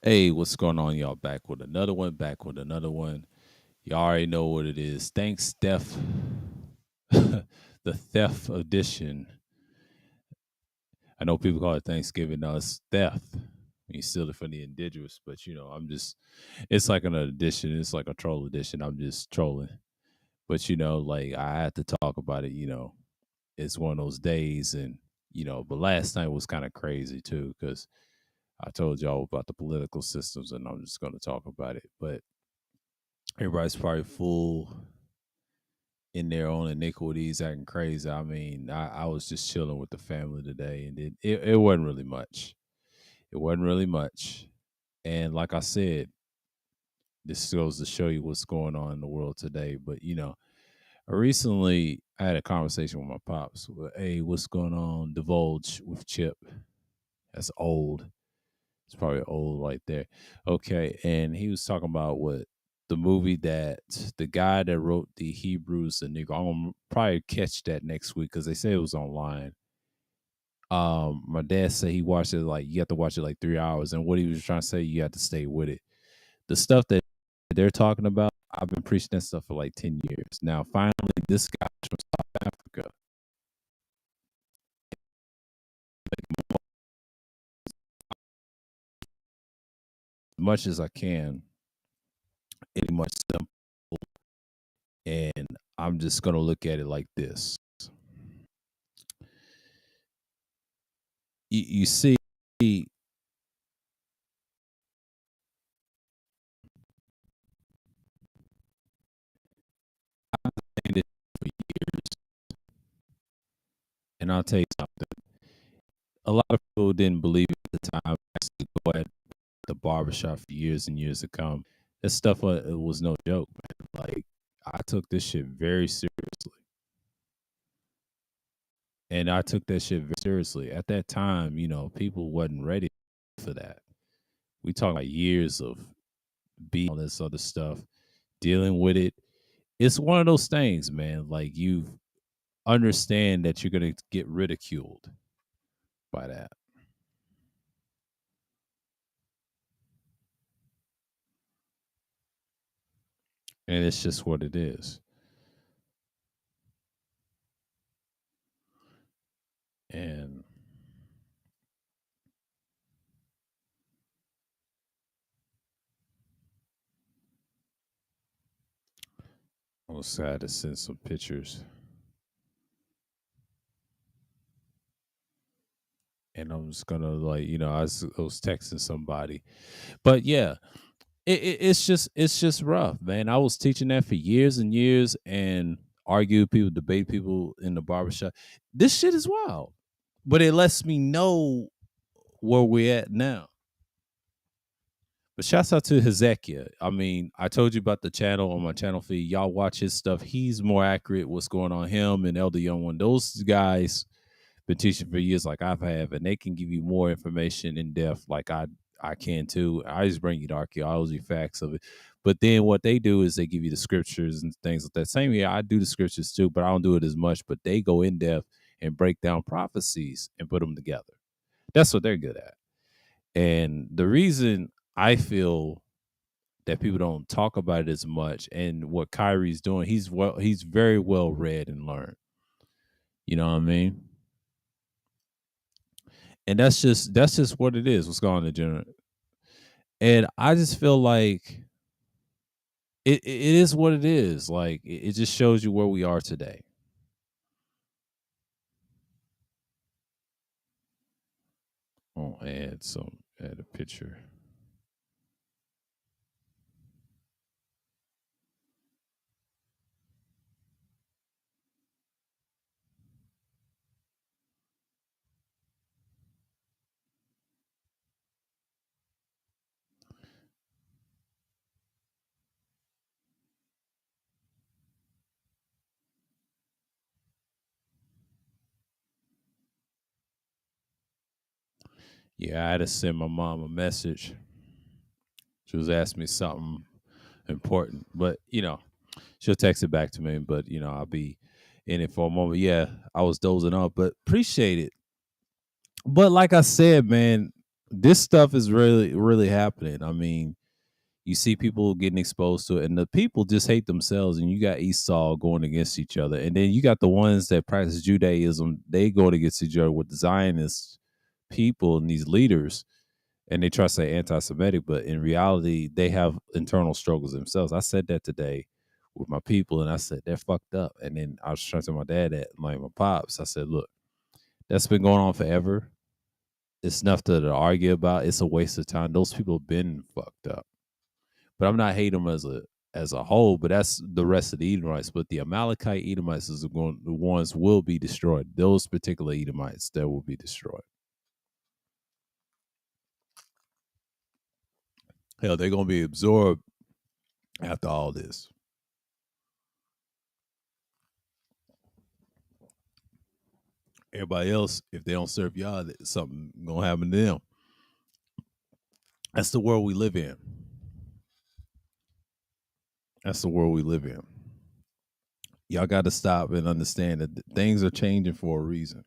Hey, what's going on, y'all? Back with another one. Back with another one. Y'all already know what it is. Thanks, Steph. The theft edition. I know people call it Thanksgiving. No, it's theft. You steal it from the indigenous, but I'm just. It's like an edition. It's like a troll edition. I'm just trolling. But like I had to talk about it. It's one of those days, and but last night was kind of crazy too because I told y'all about the political systems, and I'm just going to talk about it. But everybody's probably full in their own iniquities, acting crazy. I mean, I was just chilling with the family today, and it wasn't really much. It wasn't really much. And like I said, this goes to show you what's going on in the world today. But recently I had a conversation with my pops. Hey, what's going on? Divulge with Chip. That's old. It's probably old right there. Okay, and he was talking about what the movie that the guy that wrote the Hebrews and Negro. I'm gonna probably catch that next week because they say it was online. My dad said he watched it like you have to watch it like 3 hours, and what he was trying to say, you have to stay with it. The stuff that they're talking about, I've been preaching that stuff for like 10 years. Now, finally, this guy from South Africa, as much as I can, pretty much simple, and I'm just gonna look at it like this. You see, I've been saying this for years, and I'll tell you something. A lot of people didn't believe at the time. I used to go at the barbershop for years and years to come. This stuff it was no joke, man. Like I took this shit very seriously, and I took that shit very seriously. At that time, people wasn't ready for that. We talk about years of being all this other stuff, dealing with it. It's one of those things, man. Like you understand that you're gonna get ridiculed by that. And it's just what it is. And I was sad to send some pictures. And I'm just gonna like, I was texting somebody. But yeah, it's just rough, man. I was teaching that for years and years and argue with people, debate people in the barbershop. This shit is wild. But it lets me know where we're at now. But shouts out to Hezekiah. I mean, I told you about the channel on my channel feed. Y'all watch his stuff. He's more accurate what's going on him and Elder Young One. Those guys been teaching for years like I've had, and they can give you more information in depth like I can too. I just bring you the archaeology facts of it. But then what they do is they give you the scriptures and things like that. Same here, I do the scriptures too, but I don't do it as much. But they go in depth and break down prophecies and put them together. That's what they're good at. And the reason I feel that people don't talk about it as much and what Kyrie's doing, he's very well read and learned. You know what I mean? And that's just what it is. What's going on in general, and I just feel like it is what it is. Like it just shows you where we are today. Oh, add a picture. Yeah, I had to send my mom a message. She was asking me something important, but she'll text it back to me. But I'll be in it for a moment. Yeah, I was dozing off, but appreciate it. But like I said, man, This stuff is really, really happening. I mean, you see people getting exposed to it, and the people just hate themselves. And you got Esau going against each other, and then you got the ones that practice Judaism. They going against each other with the Zionist people and these leaders, and they try to say anti-Semitic, but in reality, they have internal struggles themselves. I said that today with my people, and I said they're fucked up. And then I was trying to tell my dad that, like my pops. I said, look, that's been going on forever. It's enough to argue about. It's a waste of time. Those people have been fucked up. But I'm not hating them as a whole. But that's the rest of the Edomites. But the Amalekite Edomites is the ones will be destroyed. Those particular Edomites that will be destroyed. Hell, they're gonna be absorbed after all this. Everybody else, if they don't serve y'all, something gonna happen to them. That's the world we live in. That's the world we live in. Y'all got to stop and understand that things are changing for a reason.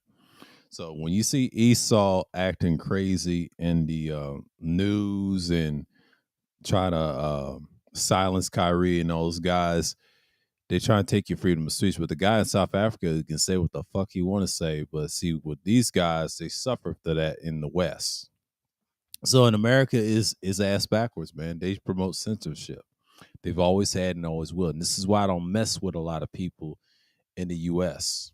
So when you see Esau acting crazy in the news and try to silence Kyrie and those guys, they try to take your freedom of speech. But the guy in South Africa can say what the fuck he want to say. But see, with these guys, they suffer for that in the West. So in America is ass backwards, man. They promote censorship. They've always had and always will. And this is why I don't mess with a lot of people in the US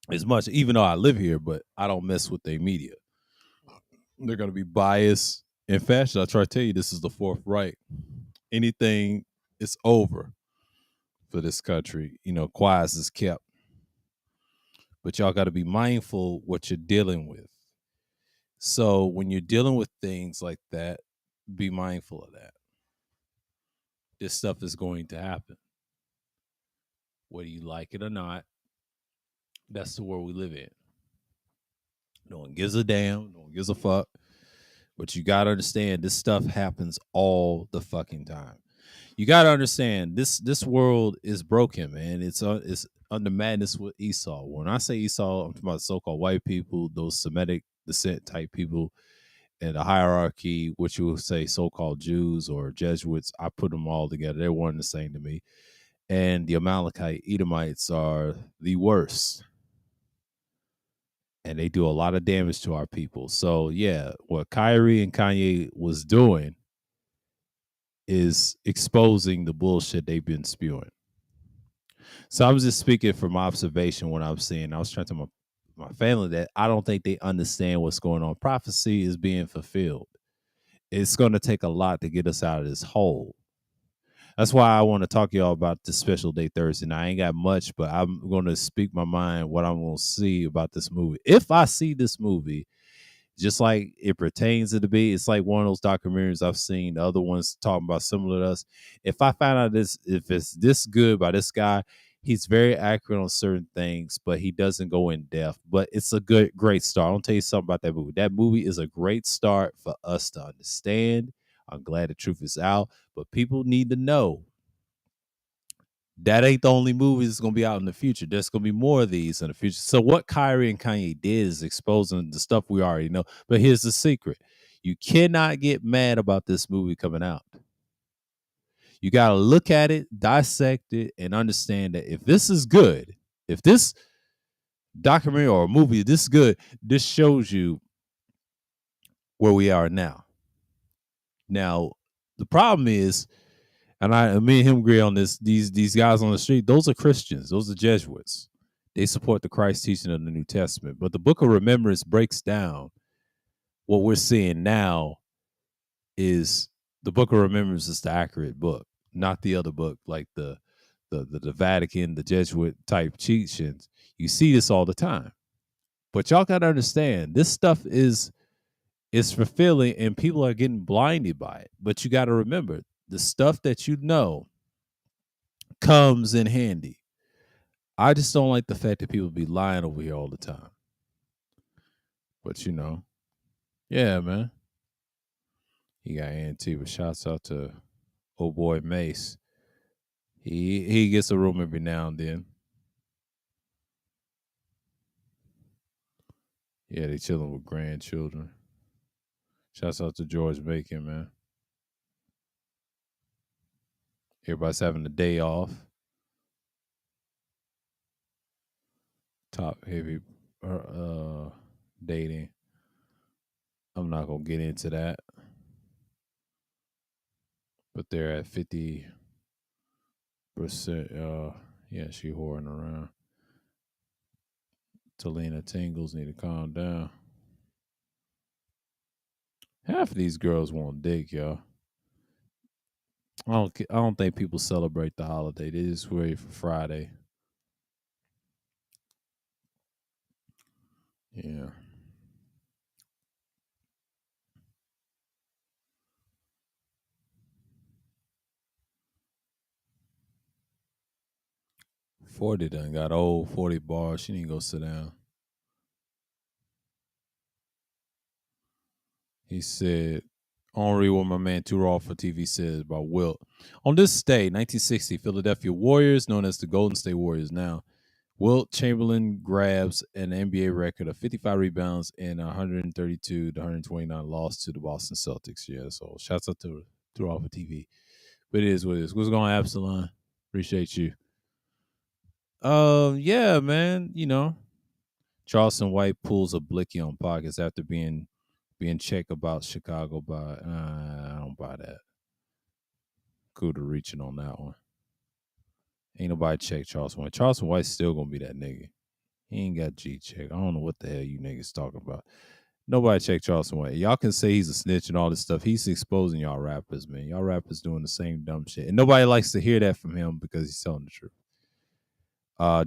as much, even though I live here, but I don't mess with their media. They're gonna be biased in fashion. I try to tell you this is the fourth right. Anything is over for this country. Quiet is kept. But y'all gotta be mindful what you're dealing with. So when you're dealing with things like that, be mindful of that. This stuff is going to happen. Whether you like it or not, that's the world we live in. No one gives a damn. No one gives a fuck. But you gotta understand, this stuff happens all the fucking time. You gotta understand, this world is broken, man. It's under madness with Esau. When I say Esau, I'm talking about so-called white people, those Semitic descent type people, and the hierarchy, which you would say so-called Jews or Jesuits. I put them all together. They're one and the same to me. And the Amalekite Edomites are the worst, and they do a lot of damage to our people. So yeah, what Kyrie and Kanye was doing is exposing the bullshit they've been spewing. So I was just speaking from observation when I was saying, I was trying to tell my family that I don't think they understand what's going on. Prophecy is being fulfilled. It's going to take a lot to get us out of this hole. That's why I want to talk to y'all about this special day Thursday. Now, I ain't got much, but I'm going to speak my mind what I'm going to see about this movie. If I see this movie, just like it pertains to the be, it's like one of those documentaries I've seen. The other ones talking about similar to us. If I find out if it's this good by this guy, he's very accurate on certain things, but he doesn't go in depth. But it's a great start. I'll tell you something about that movie. That movie is a great start for us to understand. I'm glad the truth is out, but people need to know that ain't the only movie that's gonna be out in the future. There's gonna be more of these in the future. So what Kyrie and Kanye did is exposing the stuff we already know. But here's the secret: you cannot get mad about this movie coming out. You gotta look at it, dissect it, and understand that if this is good, if this documentary or a movie this is good, this shows you where we are now. Now, the problem is, and me and him agree on this. These guys on the street, those are Christians. Those are Jesuits. They support the Christ teaching of the New Testament. But the Book of Remembrance breaks down what we're seeing now. Is the Book of Remembrance is the accurate book, not the other book like the Vatican, the Jesuit type teachings. You see this all the time. But y'all got to understand, this stuff is fulfilling, and people are getting blinded by it. But you got to remember, the stuff that you know comes in handy. I just don't like the fact that people be lying over here all the time. But yeah, man. He got ANT, but shouts out to old boy Mace. He gets a room every now and then. Yeah, they chilling with grandchildren. Shouts out to George Bacon, man. Everybody's having a day off. Top heavy dating. I'm not gonna get into that, but they're at 50%. Yeah, she whoring around. Talina Tingles need to calm down. Half of these girls want dick, y'all. I don't think people celebrate the holiday. They just wait for Friday. Yeah. Forty done got old. 40 bars. She need to go sit down. He said, I don't read what my man Too Raw for TV says about Wilt. On this day, 1960, Philadelphia Warriors, known as the Golden State Warriors now, Wilt Chamberlain grabs an NBA record of 55 rebounds and 132 to 129 loss to the Boston Celtics. Yeah, so shouts out to Too Raw for TV. But it is what it is. What's going on, Absalon? Appreciate you. Yeah, man. Charleston White pulls a blicky on pockets after being checked about Chicago by I don't buy that. Cooter reaching on that one. Ain't nobody check Charleston White. Charleston White's still gonna be that nigga. He ain't got G check. I don't know what the hell you niggas talking about. Nobody check Charleston White. Y'all can say he's a snitch and all this stuff. He's exposing y'all rappers, man. Y'all rappers doing the same dumb shit. And nobody likes to hear that from him because he's telling the truth.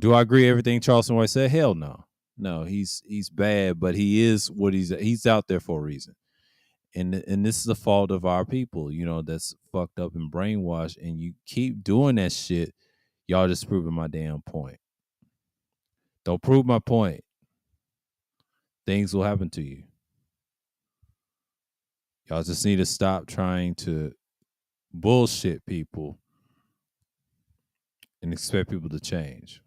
Do I agree everything Charleston White said? Hell no. No, he's bad, but he is what he's out there for a reason. And this is the fault of our people, that's fucked up and brainwashed, and you keep doing that shit. Y'all just proving my damn point. Don't prove my point. Things will happen to you. Y'all just need to stop trying to bullshit people and expect people to change.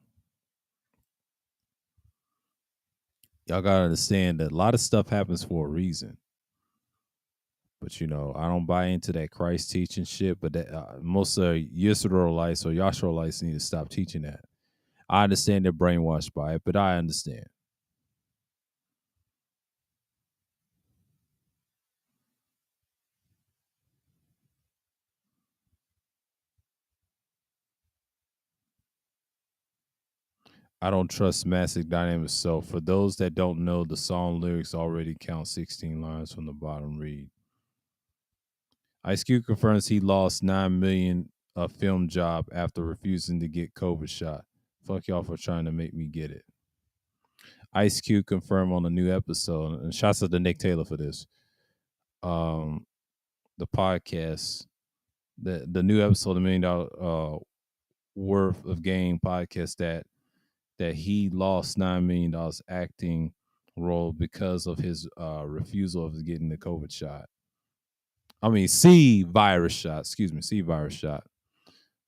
Y'all gotta understand that a lot of stuff happens for a reason. But I don't buy into that Christ teaching shit. But that most of Yisraelites or Yashroelites need to stop teaching that. I understand they're brainwashed by it, but I understand. I don't trust Massive Dynamics. So for those that don't know, the song lyrics already count 16 lines from the bottom. Read. Ice Cube confirms he lost $9 million a film job after refusing to get COVID shot. Fuck y'all for trying to make me get it. Ice Cube confirmed on a new episode, and shouts out to Nick Taylor for this. The podcast, the new episode, the $1 million worth of game podcast that he lost $9 million acting role because of his refusal of getting the COVID shot. I mean, C virus shot. Excuse me, C virus shot.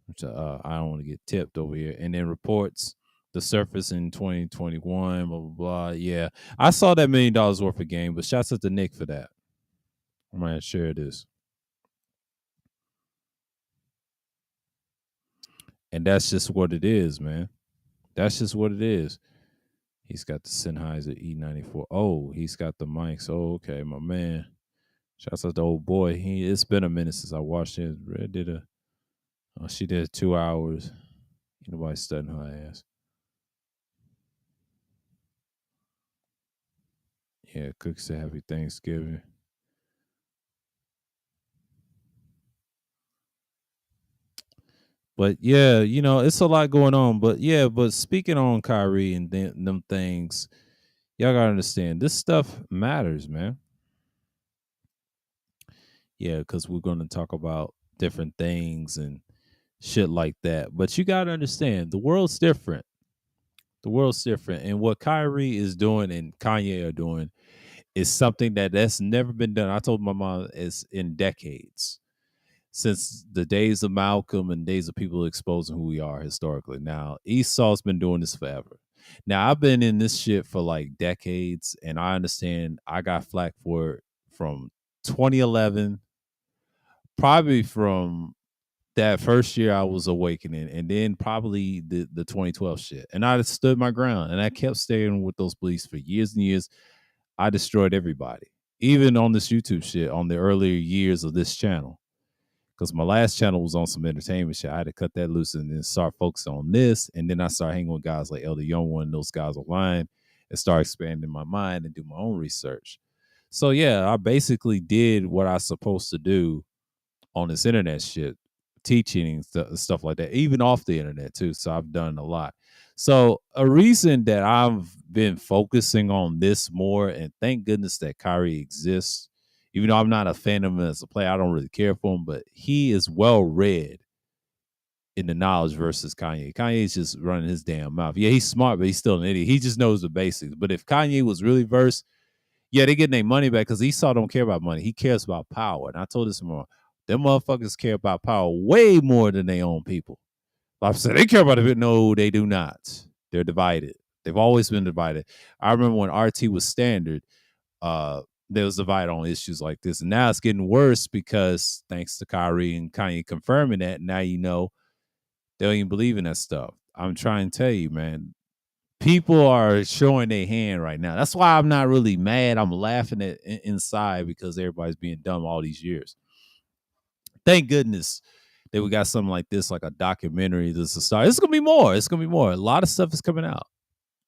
Which I don't want to get tipped over here. And then reports the surface in 2021. Blah blah blah. Yeah, I saw that $1 million worth of game, but shouts out to Nick for that. I might share this. And that's just what it is, man. That's just what it is. He's got the Sennheiser E94. Oh, he's got the mics. Oh, okay, my man. Shouts out to old boy. It's been a minute since I watched it. Red did she did 2 hours. Nobody studying her ass. Yeah, Cook said happy Thanksgiving. But yeah, it's a lot going on. But yeah, but speaking on Kyrie and them things, y'all gotta understand this stuff matters, man. Yeah, because we're gonna talk about different things and shit like that. But you gotta understand the world's different. The world's different. And what Kyrie is doing and Kanye are doing is something that's never been done. I told my mom it's in decades. Since the days of Malcolm and days of people exposing who we are historically. Now, Esau's been doing this forever. Now, I've been in this shit for like decades, and I understand I got flack for it from 2011, probably from that first year I was awakening, and then probably the 2012 shit. And I stood my ground, and I kept staying with those beliefs for years and years. I destroyed everybody, even on this YouTube shit, on the earlier years of this channel. Because my last channel was on some entertainment shit. I had to cut that loose and then start focusing on this. And then I started hanging with guys like Elder Young One, those guys online, and start expanding my mind and do my own research. So yeah, I basically did what I was supposed to do on this internet shit, teaching and stuff like that, even off the internet too. So I've done a lot. So a reason that I've been focusing on this more, and thank goodness that Kyrie exists, even though I'm not a fan of him as a player, I don't really care for him, but he is well read in the knowledge versus Kanye. Kanye's just running his damn mouth. Yeah, he's smart, but he's still an idiot. He just knows the basics. But if Kanye was really versed, yeah, they getting their money back because Esau don't care about money. He cares about power. And I told this more. Them motherfuckers care about power way more than their own people. Like I said, they care about it. No, they do not. They're divided. They've always been divided. I remember when RT was standard, there was divided on issues like this. And now it's getting worse because thanks to Kyrie and Kanye confirming that, now you know they don't even believe in that stuff. I'm trying to tell you, man, people are showing their hand right now. That's why I'm not really mad. I'm laughing at inside because everybody's being dumb all these years. Thank goodness that we got something like this, like a documentary. This is start. It's gonna be more. It's gonna be more. A lot of stuff is coming out,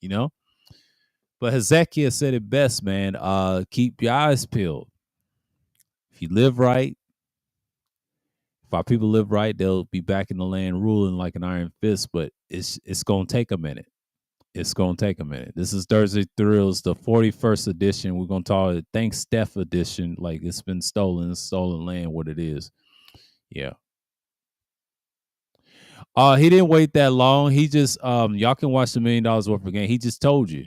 you know. But Hezekiah said it best, man. Keep your eyes peeled. If you live right, if our people live right, they'll be back in the land ruling like an iron fist. But it's gonna take a minute. It's gonna take a minute. This is Thursday Thrills, the 41st edition. We're gonna call it Thanks Steph edition, like it's been stolen land, what it is. Yeah. He didn't wait that long. He just y'all can watch the $1 million worth of game. He just told you.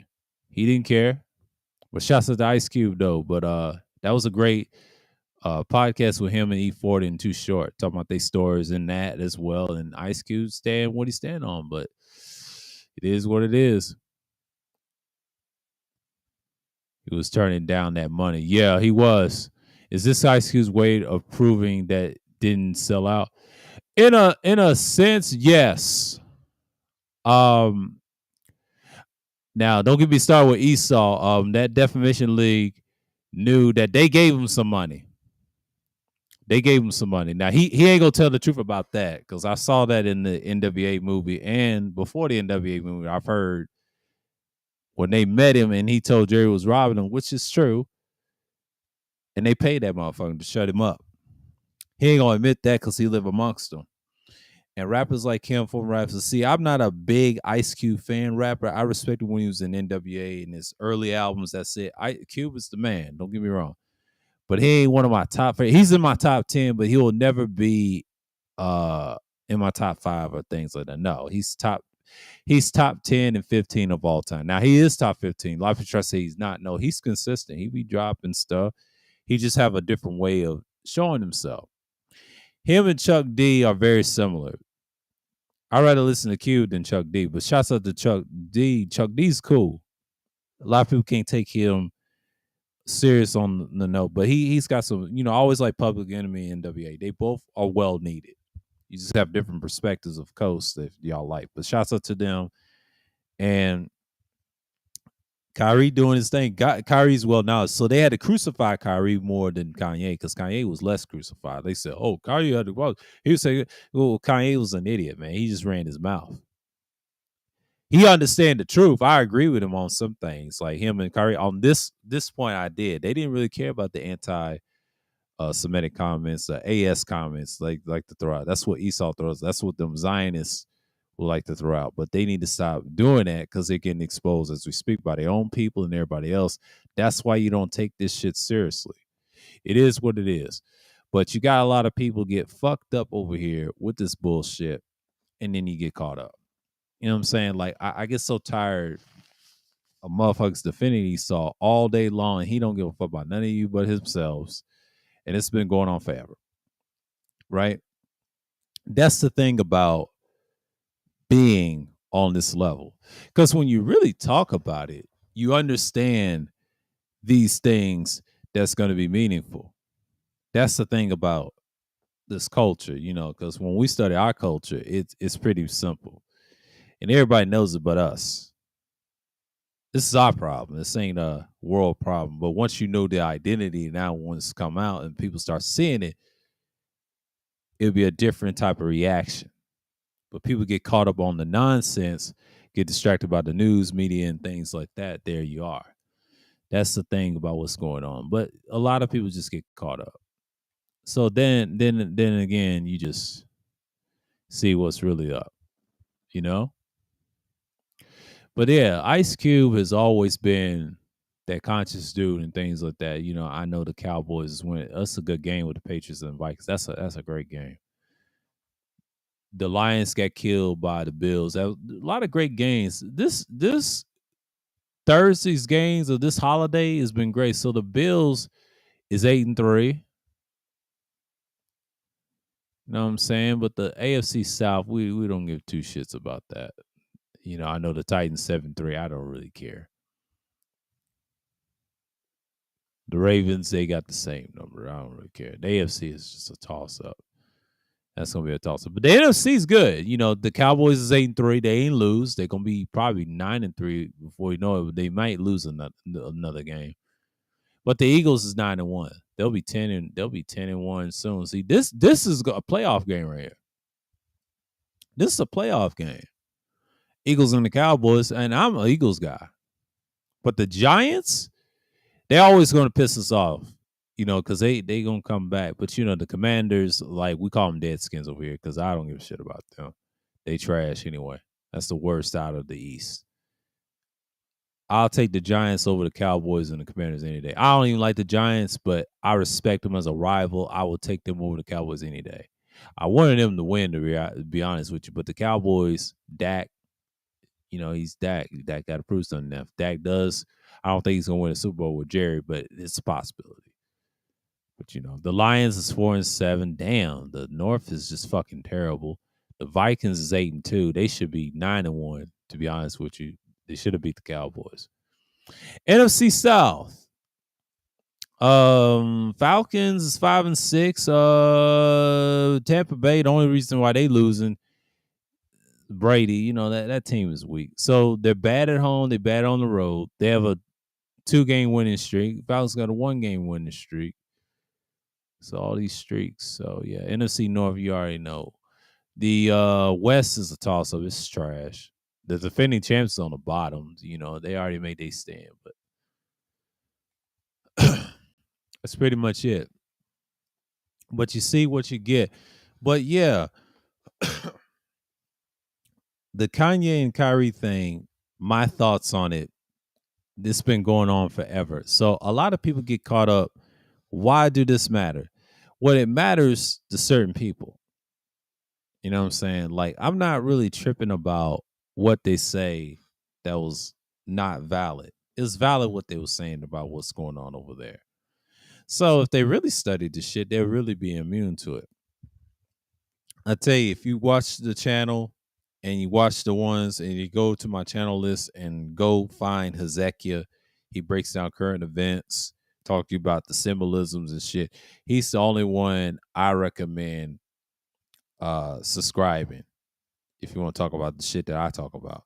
He didn't care. But shouts out to Ice Cube though. But that was a great podcast with him and E40 and Too Short, talking about their stories in that as well. And Ice Cube stand what he stand on, but it is what it is. He was turning down that money. Yeah, he was. Is this Ice Cube's way of proving that didn't sell out? In a sense, yes. Now don't get me started with Esau. That Defamation League knew that they gave him some money. They gave him some money. Now he ain't gonna tell the truth about that because I saw that in the NWA movie, and before the NWA movie, I've heard when they met him and he told Jerry was robbing him, which is true, and they paid that motherfucker to shut him up. He ain't gonna admit that because he live amongst them. And rappers like him, former rappers. See, I'm not a big Ice Cube fan rapper. I respect him when he was in NWA and his early albums. That's it. Cube is the man. Don't get me wrong. But he ain't one of my top favorites. He's in my top 10, but he will never be in my top 5 or things like that. No, he's top 10 and 15 of all time. Now he is top 15. A lot of people try to say he's not. No, he's consistent. He be dropping stuff. He just have a different way of showing himself. Him and Chuck D are very similar. I'd rather listen to Q than Chuck D, but shouts out to Chuck D. Chuck D's cool. A lot of people can't take him serious on the note, but he's got some, I always like Public Enemy and NWA. They both are well needed. You just have different perspectives, of course, that y'all like. But shouts out to them. And Kyrie doing his thing. Kyrie's well now. So they had to crucify Kyrie more than Kanye because Kanye was less crucified. They said, oh, Kyrie had to go. He would say, well, Kanye was an idiot, man. He just ran his mouth. He understand the truth. I agree with him on some things. Like him and Kyrie, on this point I did. They didn't really care about the anti-Semitic comments, AS comments, like to throw out. That's what Esau throws. That's what them Zionists would like to throw out, but they need to stop doing that because they're getting exposed as we speak by their own people and everybody else. That's why you don't take this shit seriously. It is what it is. But you got a lot of people get fucked up over here with this bullshit, and then you get caught up. You know what I'm saying? Like, I get so tired of motherfuckers defending Esau all day long, and he don't give a fuck about none of you but himself. And it's been going on forever. Right? That's the thing about being on this level, because when you really talk about it, you understand these things that's going to be meaningful. That's the thing about this culture, because when we study our culture, it's pretty simple, and everybody knows it but us. This is our problem. This ain't a world problem. But once you know the identity, now once it's come out and people start seeing it, it'll be a different type of reaction. But people get caught up on the nonsense, get distracted by the news, media, and things like that. There you are. That's the thing about what's going on. But a lot of people just get caught up. So then again, you just see what's really up, you know? But yeah, Ice Cube has always been that conscious dude and things like that. I know the Cowboys went. That's a good game with the Patriots and Vikings. That's a great game. The Lions got killed by the Bills. A lot of great games. This Thursday's games of this holiday has been great. So the Bills is 8-3. You know what I'm saying? But the AFC South, we don't give two shits about that. I know the Titans 7-3. I don't really care. The Ravens, they got the same number. I don't really care. The AFC is just a toss up. That's gonna be a toss up. But the NFC is good. The Cowboys is 8-3. They ain't lose. They're gonna be probably 9-3 before you know it. But they might lose another game. But the Eagles is 9-1. They'll be 10-1 soon. See, this is a playoff game right here. This is a playoff game. Eagles and the Cowboys, and I'm an Eagles guy. But the Giants, they're always going to piss us off, because they going to come back. But, the Commanders, like, we call them Deadskins over here because I don't give a shit about them. They trash anyway. That's the worst out of the East. I'll take the Giants over the Cowboys and the Commanders any day. I don't even like the Giants, but I respect them as a rival. I will take them over the Cowboys any day. I wanted them to win, to be honest with you. But the Cowboys, Dak, he's Dak. Dak got to prove something. If Dak does, I don't think he's going to win a Super Bowl with Jerry, but it's a possibility. But, the Lions is 4-7. Damn, the North is just fucking terrible. The Vikings is 8-2. They should be 9-1, to be honest with you. They should have beat the Cowboys. NFC South. Falcons is 5-6. Tampa Bay, the only reason why they losing, Brady, that team is weak. So they're bad at home, they're bad on the road. They have a 2-game winning streak. Falcons got a 1-game winning streak. So all these streaks. So yeah, NFC North, you already know. The West is a toss up. It's trash. The defending champs on the bottom. They already made their stand, but that's pretty much it. But you see what you get. But yeah, the Kanye and Kyrie thing, my thoughts on it, this been going on forever. So a lot of people get caught up. Why do this matter? Well, it matters to certain people. You know what I'm saying? Like, I'm not really tripping about what they say that was not valid. It's valid what they were saying about what's going on over there. So if they really studied the shit, they'll really be immune to it. I tell you, if you watch the channel and you watch the ones and you go to my channel list and go find Hezekiah, he breaks down current events, talk to you about the symbolisms and shit. He's the only one I recommend subscribing if you want to talk about the shit that I talk about.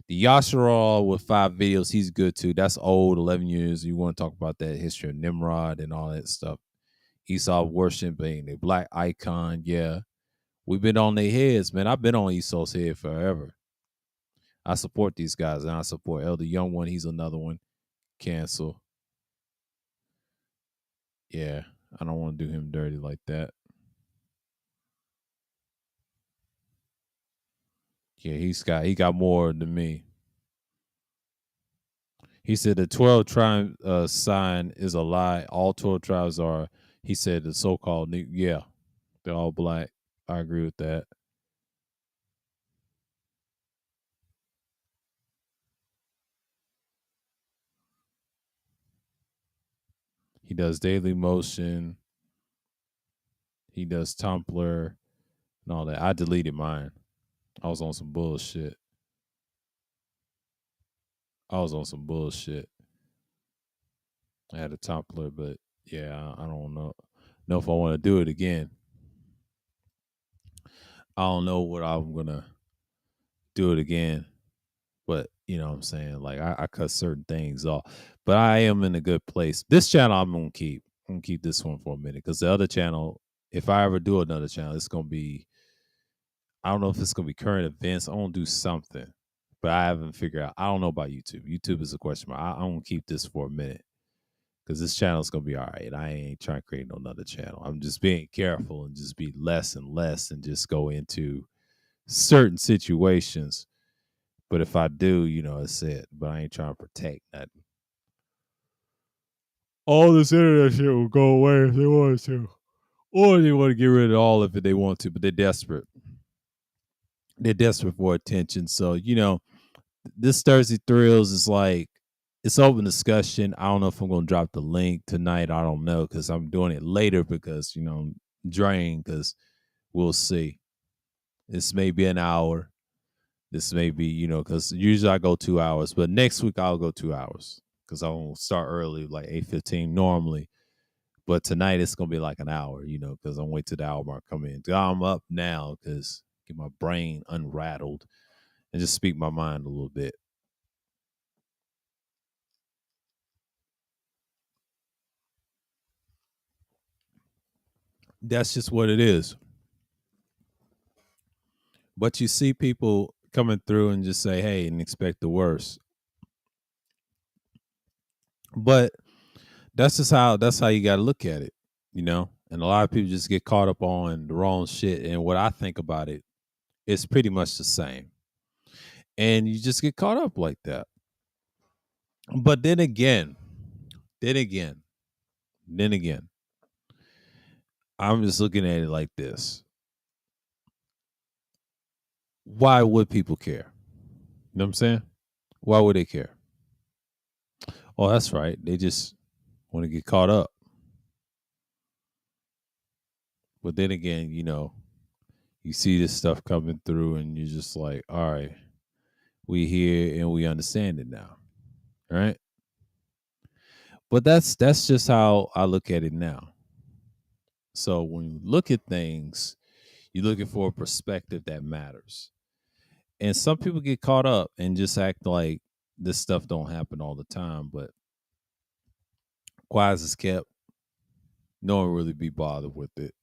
The Yasharal with 5 videos, he's good too. That's old, 11 years. You want to talk about that history of Nimrod and all that stuff. Esau worshiping the black icon, yeah. We've been on their heads, man. I've been on Esau's head forever. I support these guys, and I support Elder Young One. He's another one. Cancel. Yeah, I don't want to do him dirty like that. Yeah, he got more than me. He said the 12 tribe sign is a lie. All 12 tribes are, he said, the so-called, yeah, they're all black. I agree with that. He does Daily Motion. He does Tumblr and all that. I deleted mine. I was on some bullshit. I was on some bullshit. I had a Tumblr, but yeah, I don't know. Know if I want to do it again. I don't know what I'm gonna do it again, but you know what I'm saying. Like I cut certain things off, but I am in a good place. This channel I'm gonna keep. I'm gonna keep this one for a minute because the other channel, if I ever do another channel, it's gonna be. I don't know if it's gonna be current events. I'm gonna do something, but I haven't figured out. I don't know about YouTube. YouTube is a question mark. I'm gonna keep this for a minute because this channel is gonna be all right. I ain't trying to create no another channel. I'm just being careful and just be less and less and just go into certain situations. But if I do, you know, it's it. But I ain't trying to protect nothing. All this internet shit will go away if they want to. Or they want to get rid of all of it they want to, but they're desperate. They're desperate for attention. So, you know, this Thursday Thrills is like it's open discussion. I don't know if I'm gonna drop the link tonight. I don't know because I'm doing it later because you know I'm drained because we'll see. This may be an hour. This may be, you know, because usually I go 2 hours, but next week I'll go 2 hours because I'll start early, like 8:15 normally. But tonight it's gonna be like an hour, you know, because I'm waiting till the hour mark come in. I'm up now because get my brain unrattled and just speak my mind a little bit. That's just what it is. But you see people coming through and just say, hey, and expect the worst. But that's how you gotta look at it, you know? And a lot of people just get caught up on the wrong shit. And what I think about it, it's pretty much the same. And you just get caught up like that. But then again, then again, I'm just looking at it like this. Why would people care? You know what I'm saying? Why would they care? Oh, that's right. They just want to get caught up. But then again, you know, you see this stuff coming through and you're just like, all right, we here and we understand it now. Right? But that's just how I look at it now. So when you look at things, you're looking for a perspective that matters. And some people get caught up and just act like this stuff don't happen all the time, but quiet as it's kept, no one really be bothered with it.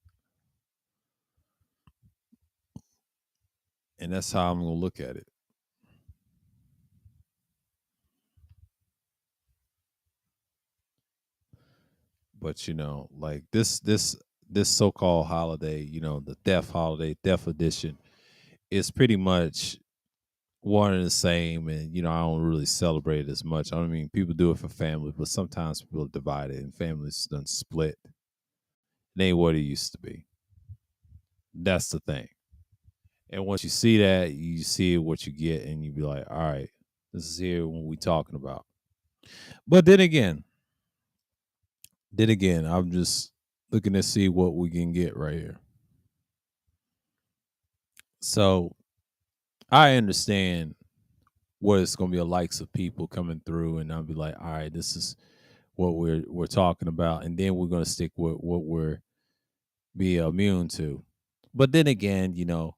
And that's how I'm gonna look at it. But you know, like this so-called holiday, you know, the death holiday, death edition, is pretty much one and the same. And you know, I don't really celebrate it as much. I mean, people do it for family, but sometimes people are divided and families done split. It ain't what it used to be. That's the thing. And once you see that, you see what you get, and you be like, all right, this is here what we talking about. But then again, I'm just looking to see what we can get right here. So I understand what it's gonna be a likes of people coming through, and I'll be like, all right, this is what we're talking about, and then we're gonna stick with what we're be immune to. But then again, you know,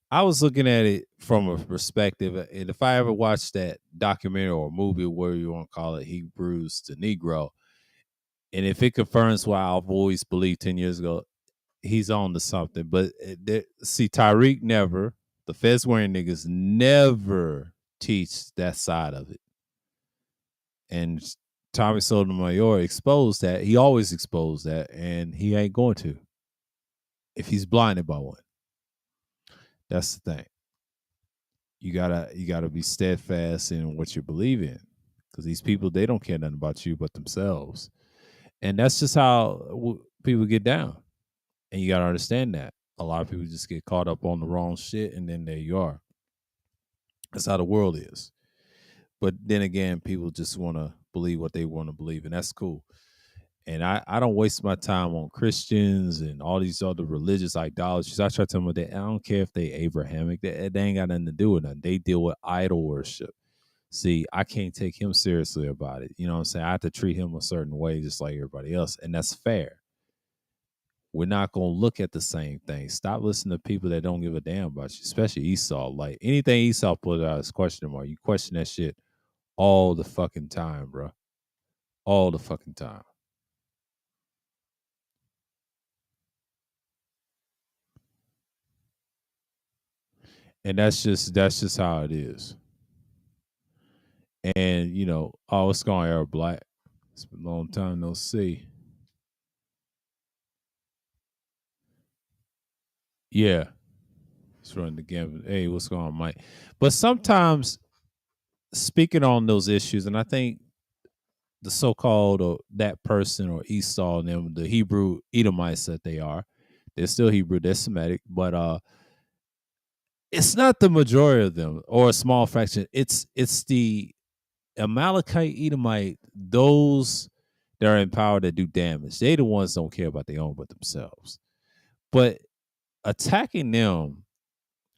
I was looking at it from a perspective, and if I ever watched that documentary or movie, where you want to call it, Hebrews to Negro, and if it confirms what I've always believed 10 years ago, he's on to something. But see, Tyreek never, the feds wearing niggas never teach that side of it. And Tommy Sotomayor exposed that. He always exposed that, and he ain't going to if he's blinded by one. That's the thing. You gotta be steadfast in what you believe in, because these people, they don't care nothing about you but themselves, and that's just how people get down. And you gotta understand that a lot of people just get caught up on the wrong shit, and then there you are. That's how the world is. But then again, people just want to believe what they want to believe, and that's cool. And I don't waste my time on Christians and all these other religious idolatries. I try to tell them that I don't care if they Abrahamic. They ain't got nothing to do with nothing. They deal with idol worship. See, I can't take him seriously about it. You know what I'm saying? I have to treat him a certain way just like everybody else. And that's fair. We're not gonna look at the same thing. Stop listening to people that don't give a damn about you, especially Esau. Like anything Esau put out is question mark. You question that shit all the fucking time, bro. All the fucking time. And that's just how it is. And oh, what's going on, Arab Black? It's been a long time no see. Yeah, it's running the gamut. Hey, what's going on, Mike? But sometimes speaking on those issues, and I think the so-called or that person or Esau and them, the Hebrew Edomites that they are, they're still Hebrew, they're Semitic, but it's not the majority of them or a small fraction. It's the Amalekite, Edomite, those that are in power that do damage. They the ones don't care about their own but themselves. But attacking them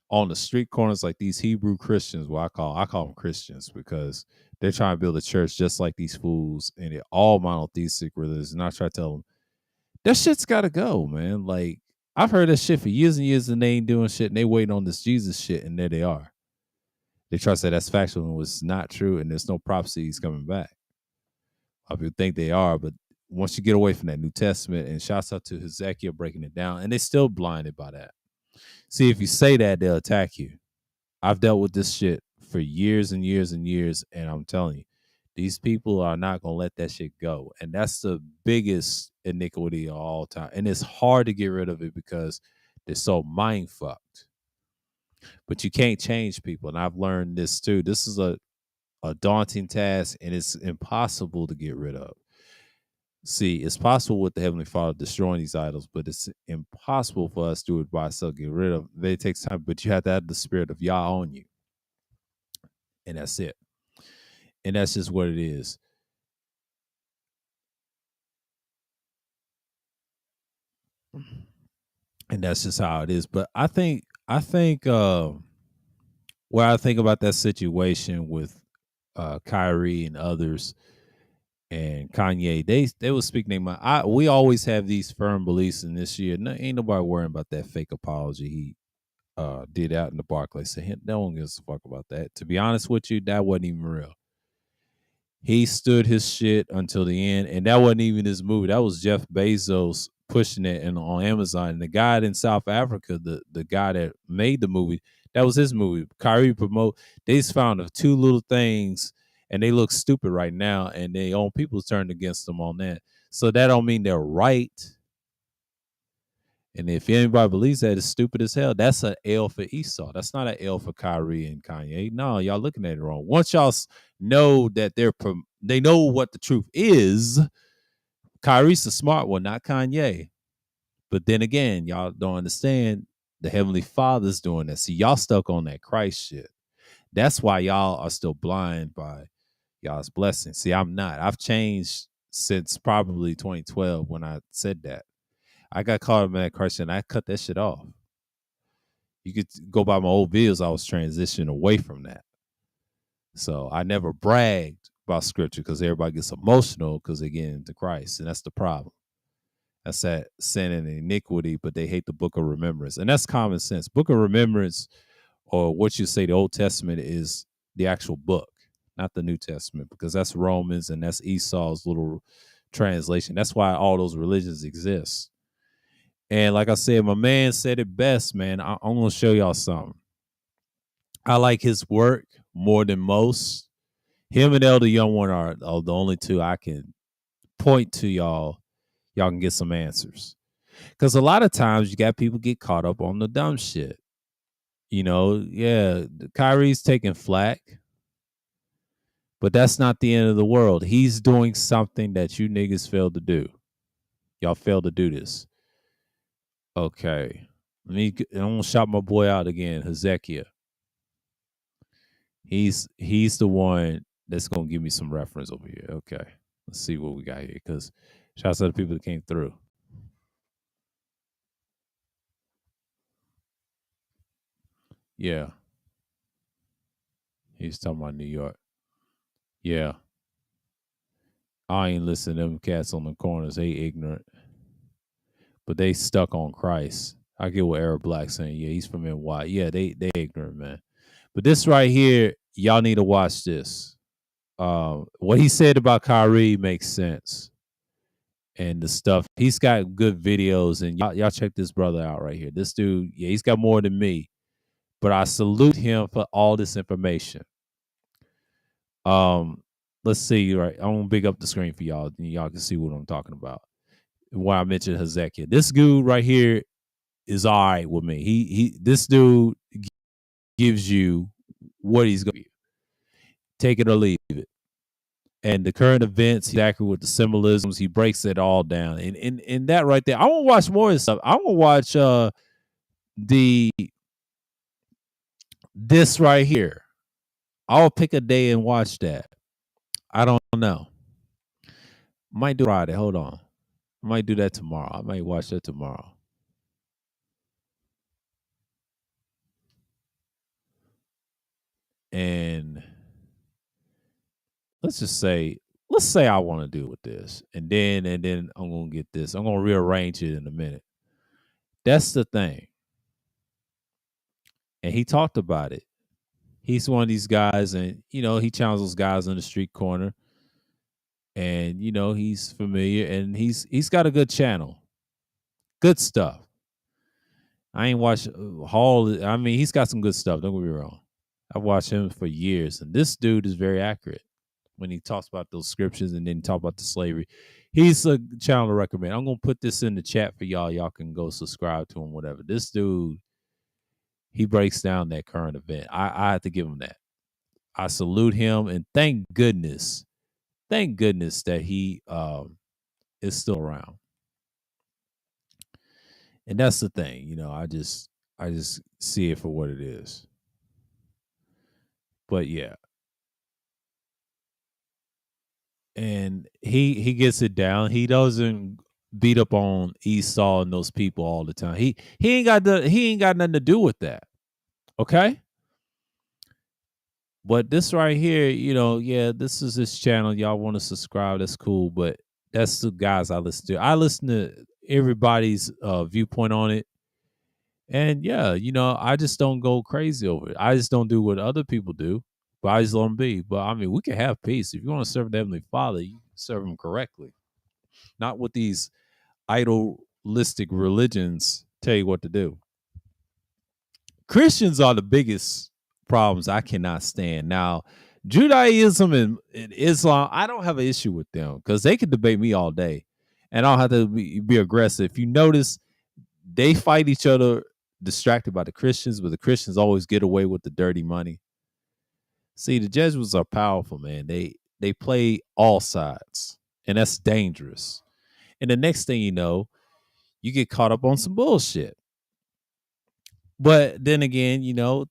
on the street corners like these Hebrew Christians, well, I call them Christians because they're trying to build a church just like these fools, and it all monotheistic religions. And I try to tell them that shit's got to go, man. Like I've heard that shit for years and years, and they ain't doing shit, and they waiting on this Jesus shit, and there they are. They try to say that's factual and was not true, and there's no prophecies coming back. A lot of people think they are, but once you get away from that New Testament, and shouts out to Hezekiah breaking it down, and they still blinded by that. See, if you say that, they'll attack you. I've dealt with this shit for years and years and years, and I'm telling you, these people are not gonna let that shit go, and that's the biggest iniquity of all time. And it's hard to get rid of it because they're so mind fucked. But you can't change people, and I've learned this too. This is a daunting task, and it's impossible to get rid of. See, it's possible with the Heavenly Father destroying these idols, but it's impossible for us to do it by ourselves, get rid of. It takes time, but you have to have the spirit of Yah on you, and that's it. And that's just what it is. And that's just how it is. But I think what I think about that situation with Kyrie and others and Kanye, they will speak their mind. We always have these firm beliefs in this year. No, ain't nobody worrying about that fake apology he did out in the Barclays. So no one gives a fuck about that. To be honest with you, that wasn't even real. He stood his shit until the end, and that wasn't even his movie. That was Jeff Bezos pushing it on Amazon. And the guy in South Africa, the guy that made the movie, that was his movie. Kyrie promote. They just found two little things, and they look stupid right now, and they own people turned against them on that. So that don't mean they're right. And if anybody believes that, it's stupid as hell. That's an L for Esau. That's not an L for Kyrie and Kanye. No, y'all looking at it wrong. Once y'all know that they know what the truth is, Kyrie's the smart one, not Kanye. But then again, y'all don't understand the Heavenly Father's doing that. See, y'all stuck on that Christ shit. That's why y'all are still blind by y'all's blessings. See, I'm not. I've changed since probably 2012 when I said that. I got caught up in that Christ and I cut that shit off. You could go by my old videos, I was transitioning away from that. So I never bragged about scripture because everybody gets emotional because they get into Christ. And that's the problem. That's that sin and iniquity, but they hate the book of remembrance. And that's common sense. Book of remembrance, or what you say the Old Testament is the actual book, not the New Testament, because that's Romans and that's Esau's little translation. That's why all those religions exist. And like I said, my man said it best, man. I'm going to show y'all something. I like his work more than most. Him and Elder Young One are the only two I can point to y'all. Y'all can get some answers. Because a lot of times you got people get caught up on the dumb shit. Kyrie's taking flack, but that's not the end of the world. He's doing something that you niggas failed to do. Y'all failed to do this. Okay. I'm gonna shout my boy out again, Hezekiah. He's the one that's gonna give me some reference over here. Okay, let's see what we got here. Because shouts out to the people that came through. Yeah, he's talking about New York. Yeah, I ain't listening to them cats on the corners. They ignorant. but they stuck on Christ. I get what Arab Black saying. Yeah, he's from NY. Yeah, they ignorant, man. But this right here, y'all need to watch this. What he said about Kyrie makes sense. And the stuff he's got good videos, and y'all check this brother out right here. This dude, yeah, he's got more than me, but I salute him for all this information. Um, let's see, right? I'm gonna big up the screen for y'all, and y'all can see what I'm talking about. Why I mentioned Hezekiah. This dude right here is all right with me. This dude gives you what he's gonna give you. Take it or leave it. And the current events, exactly with the symbolisms, he breaks it all down. And that right there, I want to watch more of this stuff. I want to watch the this right here. I'll pick a day and watch that. I don't know. Might do Friday. Hold on. I might do that tomorrow. I might watch that tomorrow. And let's say I want to do with this. And then I'm gonna get this. I'm gonna rearrange it in a minute. That's the thing. And he talked about it. He's one of these guys, and he challenged those guys on the street corner. And he's familiar, and he's got a good channel. Good stuff. I ain't watched Hall. I mean, he's got some good stuff. Don't get me wrong. I've watched him for years, and this dude is very accurate when he talks about those scriptures and then talk about the slavery. He's a channel to recommend. I'm gonna put this in the chat for y'all. Y'all can go subscribe to him, whatever. This dude, he breaks down that current event. I have to give him that. I salute him, and thank goodness that he is still around. And that's the thing, I just see it for what it is. But yeah. And he gets it down. He doesn't beat up on Esau and those people all the time. He ain't got nothing to do with that. Okay? But this right here, yeah, this is his channel. Y'all want to subscribe, that's cool. But that's the guys I listen to. I listen to everybody's viewpoint on it. And yeah, I just don't go crazy over it. I just don't do what other people do, but I just let them be. But I mean, we can have peace. If you want to serve the Heavenly Father, you serve him correctly. Not with these idolistic religions tell you what to do. Christians are the biggest problems I cannot stand. Now, Judaism and Islam, I don't have an issue with them because they can debate me all day, and I don't have to be aggressive. If you notice, they fight each other, distracted by the Christians, but the Christians always get away with the dirty money. See, the Jesuits are powerful, man. They play all sides, and that's dangerous. And the next thing you know, you get caught up on some bullshit. But then again,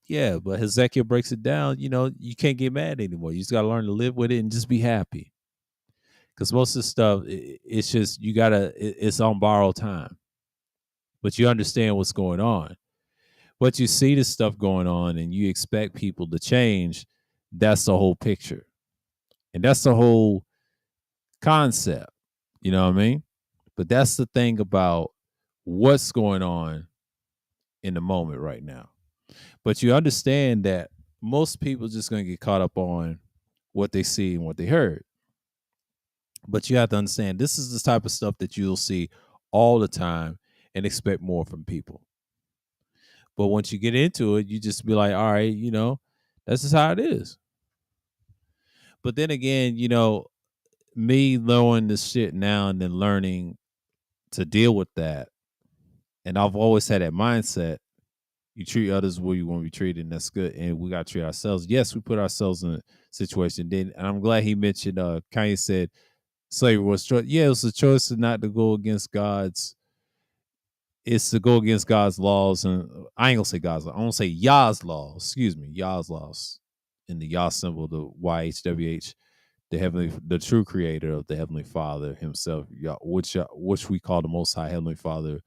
yeah, but Hezekiah breaks it down, you can't get mad anymore. You just got to learn to live with it and just be happy. Because most of the stuff, it's just, it's on borrowed time. But you understand what's going on. But you see this stuff going on and you expect people to change. That's the whole picture. And that's the whole concept. You know what I mean? But that's the thing about what's going on in the moment right now. But you understand that most people just going to get caught up on what they see and what they heard. But you have to understand this is the type of stuff that you'll see all the time and expect more from people. But once you get into it, you just be like, all right, that's just how it is. But then again, me knowing this shit now and then learning to deal with that. And I've always had that mindset. You treat others where you want to be treated, and that's good. And we got to treat ourselves. Yes, we put ourselves in a situation. Then, and I'm glad he mentioned, Kanye said slavery was choice. Yeah, it was a choice not to go against God's. It's to go against God's laws. And I ain't going to say God's law. I want to say Yah's laws. Excuse me, Yah's laws. In the Yah symbol, the YHWH, the true creator of the Heavenly Father himself, Yah, which we call the Most High Heavenly Father,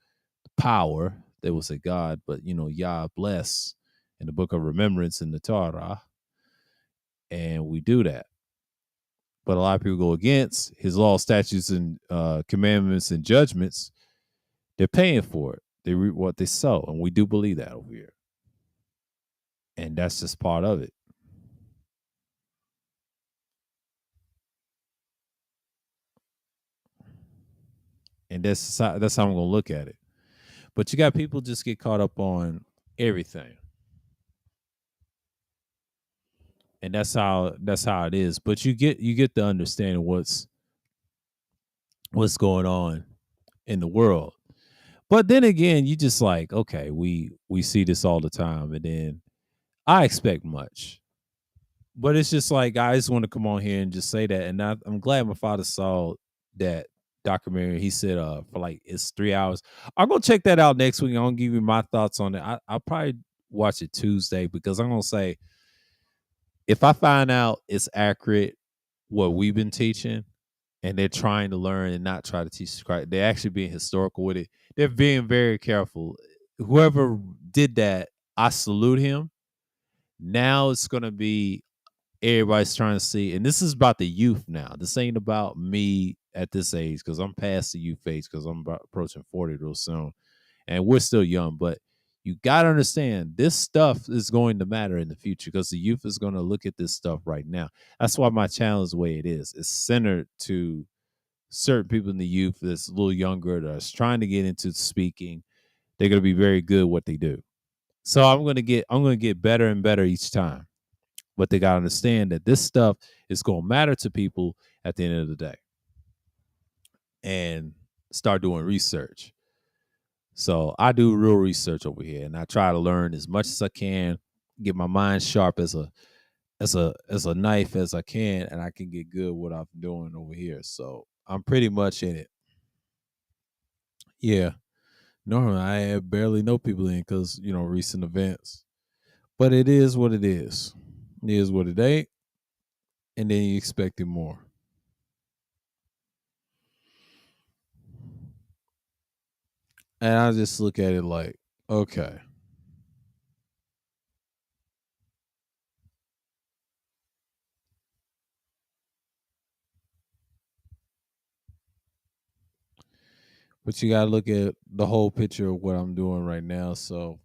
power. They will say God, but Yah bless in the book of remembrance in the Torah, and we do that. But a lot of people go against his law, statutes, and commandments and judgments. They're paying for it. They reap what they sow, and we do believe that over here. And that's just part of it. And that's how I'm gonna look at it. But you got people just get caught up on everything, and that's how it is. But you get to understand what's going on in the world. But then again, you just like, okay, we see this all the time, and then I expect much. But it's just like I just want to come on here and just say that, and I'm glad my father saw that documentary. He said, for like it's 3 hours. I'm gonna check that out next week. I'm gonna give you my thoughts on it. I'll probably watch it Tuesday because I'm gonna say if I find out it's accurate what we've been teaching, and they're trying to learn and not try to teach Christ, they're actually being historical with it. They're being very careful. Whoever did that, I salute him. Now it's gonna be everybody's trying to see, and this is about the youth now. This ain't about me at this age because I'm past the youth age because I'm about approaching 40 real soon, and we're still young. But you got to understand this stuff is going to matter in the future because the youth is going to look at this stuff right now. That's why my channel is the way it is. It's centered to certain people in the youth that's a little younger that's trying to get into speaking. They're going to be very good at what they do. So I'm going to get better and better each time. But they got to understand that this stuff is going to matter to people at the end of the day, and start doing research. So I do real research over here, and I try to learn as much as I can, get my mind sharp as a knife as I can, and I can get good what I'm doing over here. So I'm pretty much in it. Yeah, normally I barely know people in because recent events, but it is what it is. It is what it ain't, and then you expected more. And I just look at it like, okay, but you got to look at the whole picture of what I'm doing right now. So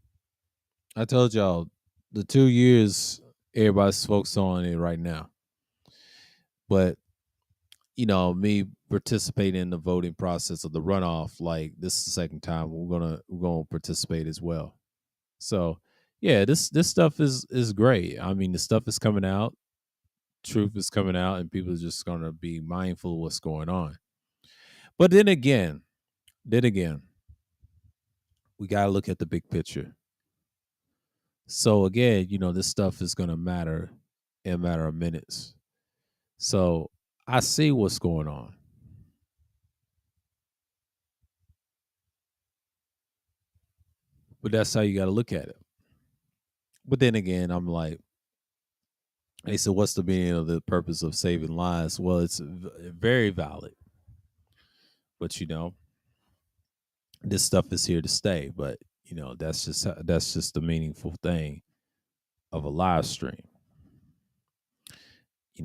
I told y'all the 2 years everybody's focused on it right now. But me participating in the voting process of the runoff, like this is the second time we're gonna participate as well. So yeah, this stuff is great. I mean, the stuff is coming out, truth is coming out, and people are just gonna be mindful of what's going on. But then again, we gotta look at the big picture. So again, this stuff is gonna matter in a matter of minutes. So I see what's going on, but that's how you got to look at it. But then again, I'm like, they said, what's the meaning of the purpose of saving lives? Well, it's very valid, but this stuff is here to stay. But that's just the meaningful thing of a live stream.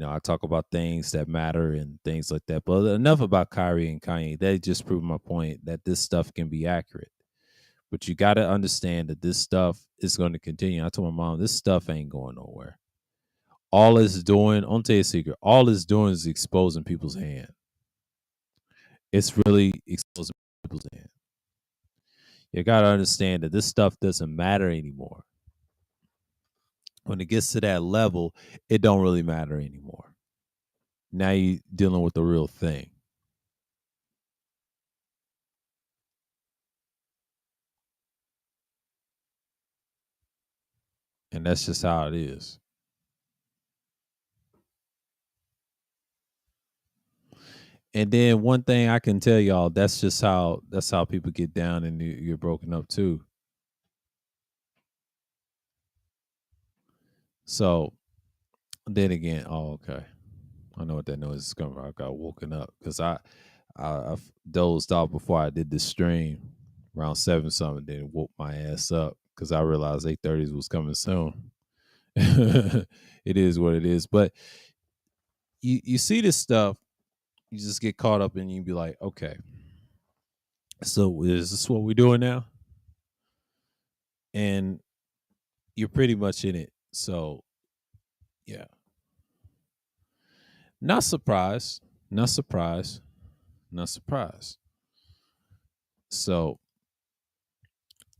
I talk about things that matter and things like that. But enough about Kyrie and Kanye. They just proved my point that this stuff can be accurate. But you got to understand that this stuff is going to continue. I told my mom, this stuff ain't going nowhere. All it's doing, I'll tell you a secret, all it's doing is exposing people's hand. It's really exposing people's hand. You got to understand that this stuff doesn't matter anymore. When it gets to that level, it don't really matter anymore. Now you dealing with the real thing. And that's just how it is. And then one thing I can tell y'all, that's how people get down and you're broken up too. So then again, oh okay. I know what that noise is coming from. I got woken up because I dozed off before I did the stream around 7 something. Then woke my ass up because I realized 8:30 was coming soon. It is what it is. But you see this stuff, you just get caught up and you be like, okay, So is this what we're doing now? And you're pretty much in it. So yeah, not surprised, not surprised, not surprised. So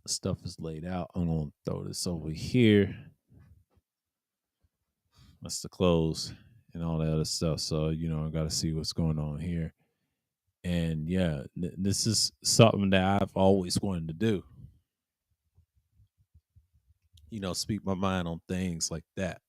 stuff is laid out. I'm gonna throw this over here. That's the clothes and all that other stuff. So I got to see what's going on here. And yeah, this is something that I've always wanted to do. Speak my mind on things like that.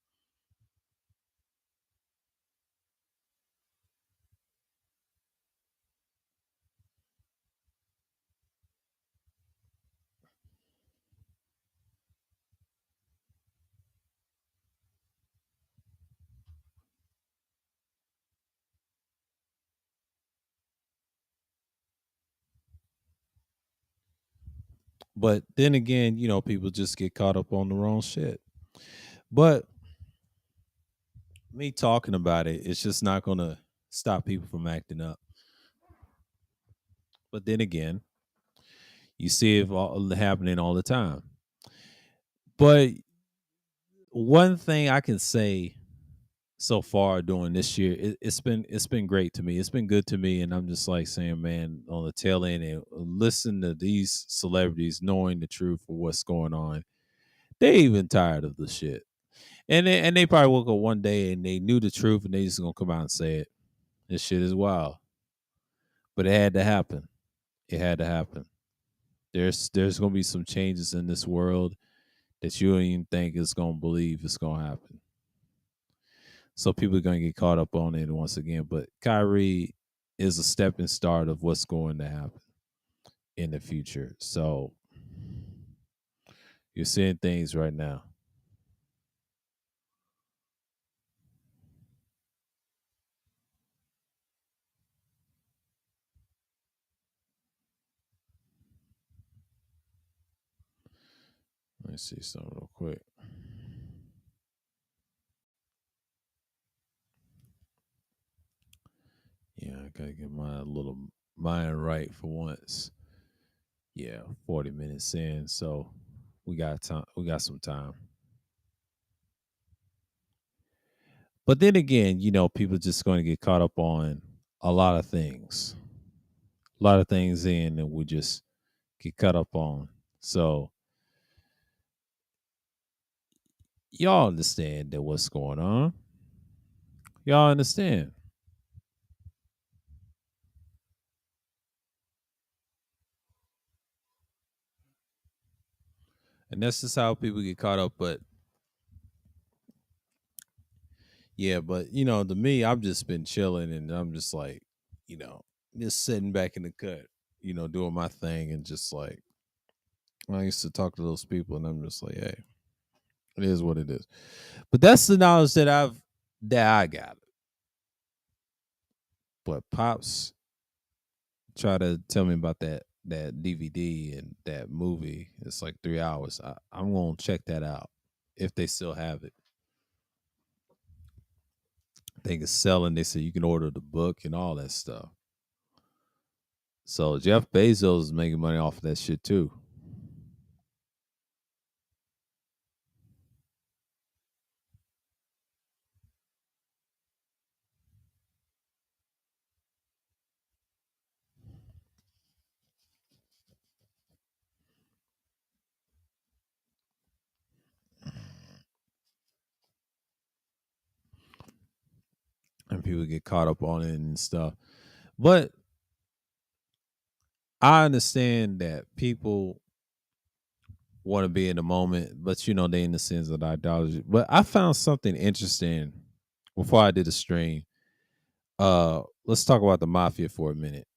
But then again, people just get caught up on the wrong shit. But me talking about it, it's just not gonna stop people from acting up. But then again, you see it all happening all the time. But one thing I can say so far during this year, it's been great to me. It's been good to me, and I'm just like saying, man, on the tail end, and listen to these celebrities knowing the truth of what's going on. They even tired of the shit, and they probably woke up one day and they knew the truth, and they just gonna come out and say it. This shit is wild, but it had to happen. It had to happen. There's gonna be some changes in this world that you don't even think is gonna believe it's gonna happen. So people are gonna get caught up on it once again. But Kyrie is a stepping start of what's going to happen in the future. So you're seeing things right now. Let me see something real quick. Yeah, I gotta get my little mind right for once. Yeah, 40 minutes in, so we got time. We got some time. But then again, people just going to get caught up on a lot of things, a lot of things in, and we just get caught up on. So y'all understand that what's going on. Y'all understand. And that's just how people get caught up. But yeah, but to me, I've just been chilling and I'm just like, you know, just sitting back in the cut, doing my thing and just like I used to talk to those people and I'm just like, hey, it is what it is. But that's the knowledge that I got. But Pops try to tell me about that DVD and that movie. It's like 3 hours. I'm gonna check that out if they still have it. I think it's selling. They said you can order the book and all that stuff. So Jeff Bezos is making money off of that shit too. And people get caught up on it and stuff. But I understand that people want to be in the moment, but they in the sins of idolatry. But I found something interesting before I did a stream. Let's talk about the mafia for a minute.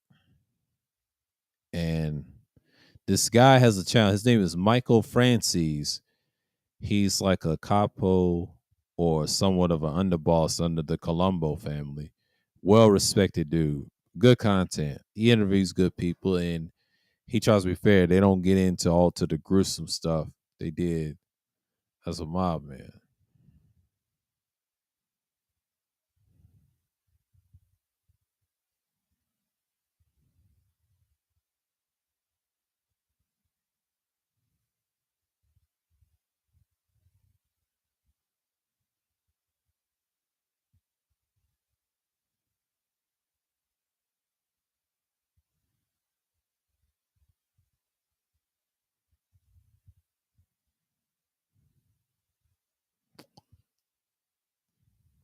And this guy has a channel. His name is Michael Francis. He's like a capo or somewhat of an underboss under the Colombo family. Well respected dude. Good content. He interviews good people and he tries to be fair. They don't get into all to the gruesome stuff they did as a mob man.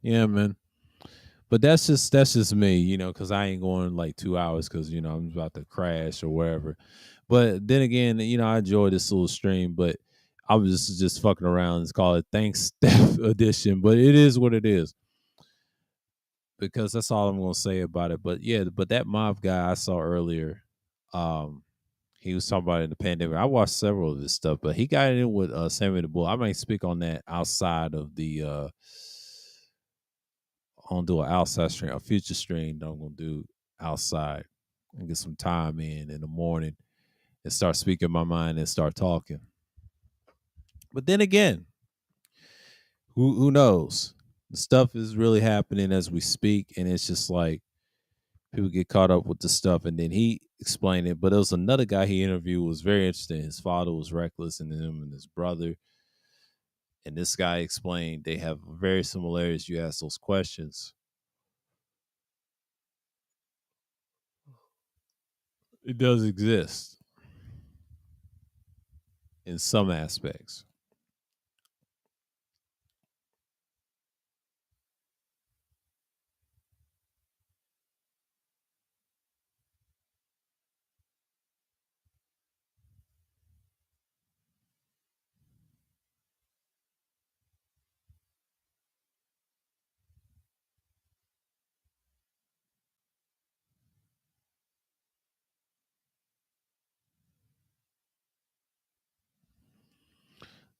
Yeah, man. But that's just me, because I ain't going like 2 hours because I'm about to crash or wherever. But then again, I enjoy this little stream, but I was just fucking around. It's called Thanks Steph Edition, but it is what it is because that's all I'm gonna say about it. But yeah, but that mob guy I saw earlier, um, he was talking about it in the pandemic. I watched several of his stuff, but he got in with Sammy the Bull. I might speak on that outside of the I'm gonna do an outside stream, a future stream that I'm gonna do outside and get some time in the morning and start speaking my mind and start talking. But then again, who knows? The stuff is really happening as we speak, and it's just like people get caught up with the stuff. And then he explained it, but there was another guy he interviewed who was very interesting. His father was reckless, and him and his brother. And this guy explained they have very similarities. You ask those questions. It does exist in some aspects.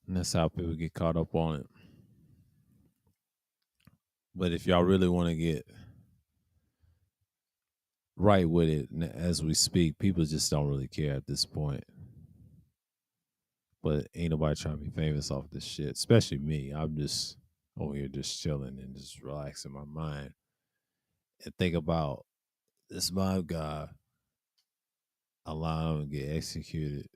And that's how people get caught up on it. But if y'all really want to get right with it as we speak, people just don't really care at this point. But ain't nobody trying to be famous off this shit, especially me. I'm just over here just chilling and just relaxing my mind and think about this mob guy allowing him to get executed.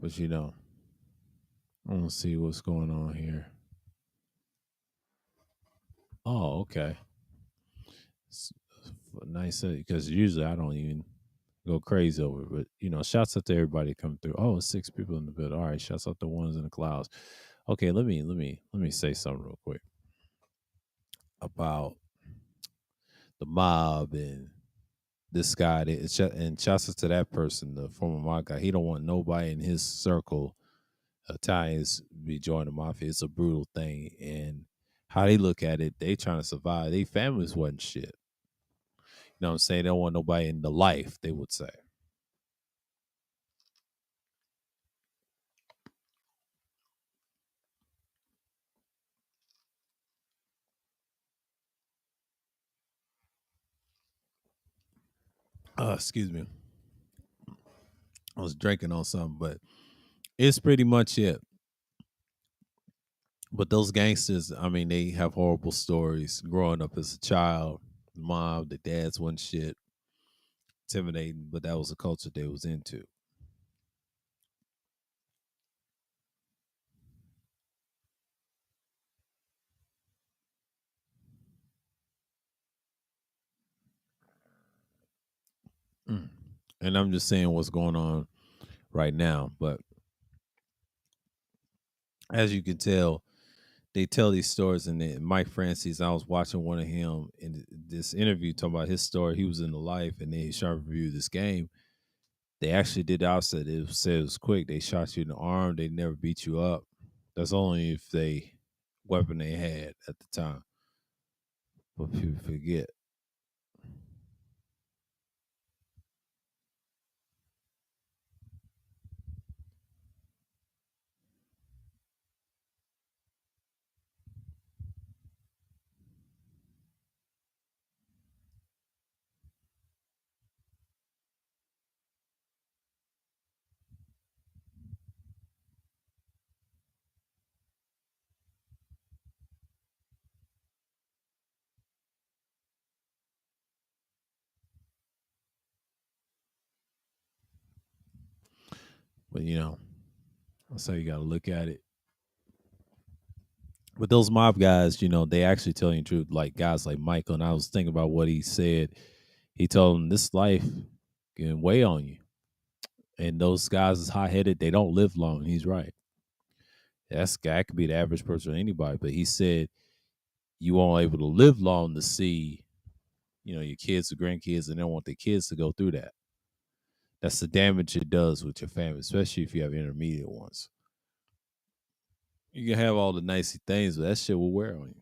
But I want to see what's going on here. Oh, okay. It's nice because usually I don't even go crazy over it. But shouts out to everybody coming through. Oh, it's 6 people in the building. All right, shouts out to ones in the clouds. Okay, let me say something real quick about the mob and this guy. And shouts out to that person, the former mob guy. He don't want nobody in his circle, Italians, be joining the mafia. It's a brutal thing, and how they look at it, they trying to survive. They families wasn't shit. You know what I'm saying? They don't want nobody in the life. They would say. Excuse me. I was drinking on something, but it's pretty much it. But those gangsters, I mean, they have horrible stories growing up as a child. The mom, the dads wasn't shit, intimidating, but that was a culture they was into. Mm. And I'm just saying what's going on right now. But as you can tell, they tell these stories. And then Mike Francis, I was watching one of him in this interview talking about his story. He was in the life, and then he started to review this game. They actually did the opposite. It said it was quick. They shot you in the arm. They never beat you up. That's only if they weapon they had at the time. But people forget. But that's how you got to look at it. But those mob guys, they actually tell you the truth. Like guys like Michael, and I was thinking about what he said. He told him this life can weigh on you, and those guys is hot headed. They don't live long. He's right. That could be the average person or anybody. But he said you won't able to live long to see, your kids or grandkids, and they don't want their kids to go through that. That's the damage it does with your family, especially if you have intermediate ones. You can have all the nicey things, but that shit will wear on you.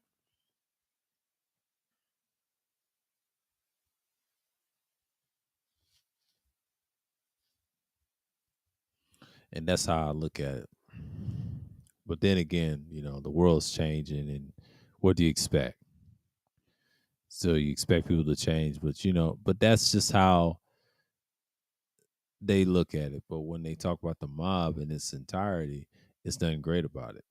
And that's how I look at it. But then again, the world's changing, and what do you expect? So you expect people to change, but that's just how they look at it. But when they talk about the mob in its entirety, it's nothing great about it.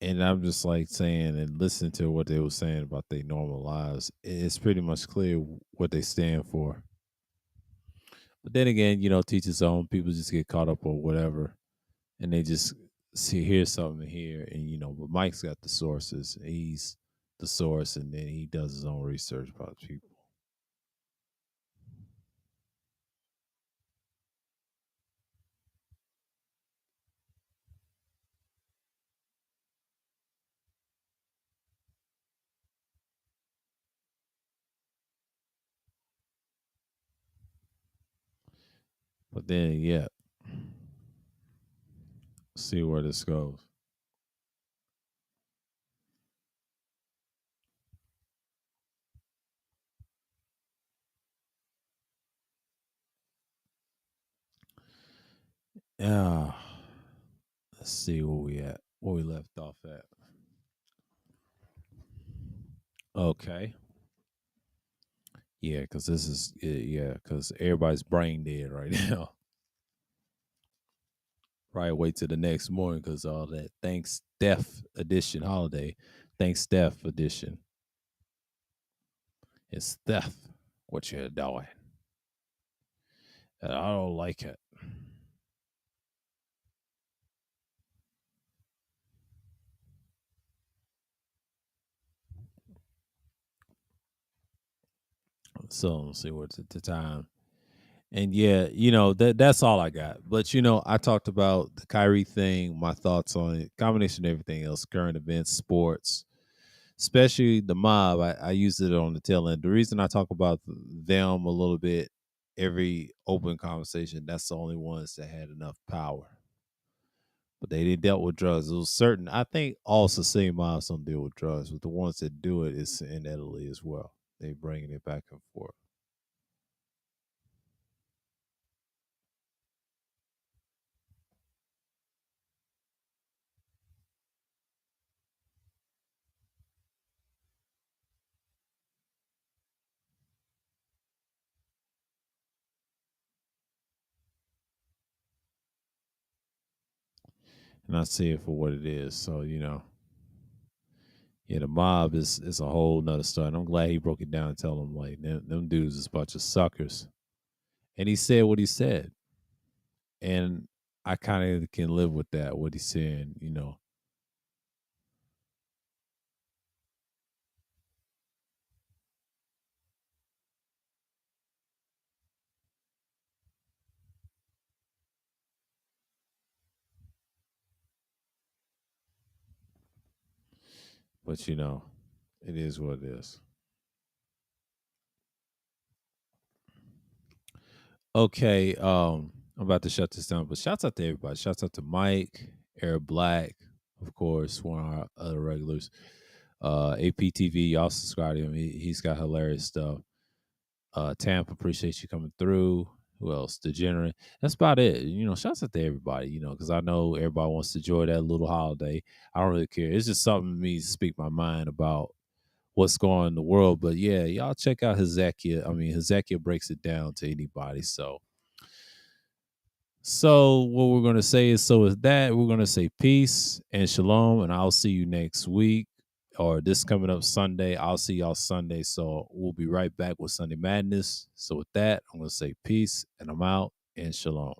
And I'm just like saying and listening to what they were saying about their normal lives. It's pretty much clear what they stand for. But then again, teach his own. People just get caught up or whatever, and they just hear something here, and But Mike's got the sources. He's the source, and then he does his own research about people. But then, yeah, see where this goes. Yeah, let's see where we at. Where we left off at. Okay. Yeah, because this is yeah, because everybody's brain dead right now. Right, wait till the next morning because all that thanks death edition holiday, thanks death edition. It's theft. What you're doing, and I don't like it. So let's see what's at the time. And yeah, that's all I got. But I talked about the Kyrie thing, my thoughts on it, combination of everything else, current events, sports, especially the mob. I used it on the tail end. The reason I talk about them a little bit every open conversation, that's the only ones that had enough power. But they didn't dealt with drugs. It was certain. I think all Sicilian mobs don't deal with drugs, but the ones that do it is in Italy as well. They bringing it back and forth. And I see it for what it is. So, yeah, the mob is a whole nother story. And I'm glad he broke it down and tell them like them dudes is a bunch of suckers. And he said what he said. And I kind of can live with that, what he's saying. But it is what it is. Okay, I'm about to shut this down, but shouts out to everybody. Shouts out to Mike, Air Black, of course, one of our other regulars. APTV, y'all subscribe to him. He's got hilarious stuff. Tampa, appreciate you coming through. Who else? Degenerate. That's about it. Shouts out to everybody, because I know everybody wants to enjoy that little holiday. I don't really care. It's just something to me to speak my mind about what's going on in the world. But yeah, y'all check out Hezekiah. I mean, Hezekiah breaks it down to anybody. So what we're gonna say is, so with that, we're gonna say peace and shalom, and I'll see you next week or this coming up Sunday. I'll see y'all Sunday. So we'll be right back with Sunday Madness. So with that, I'm gonna say peace and I'm out and shalom.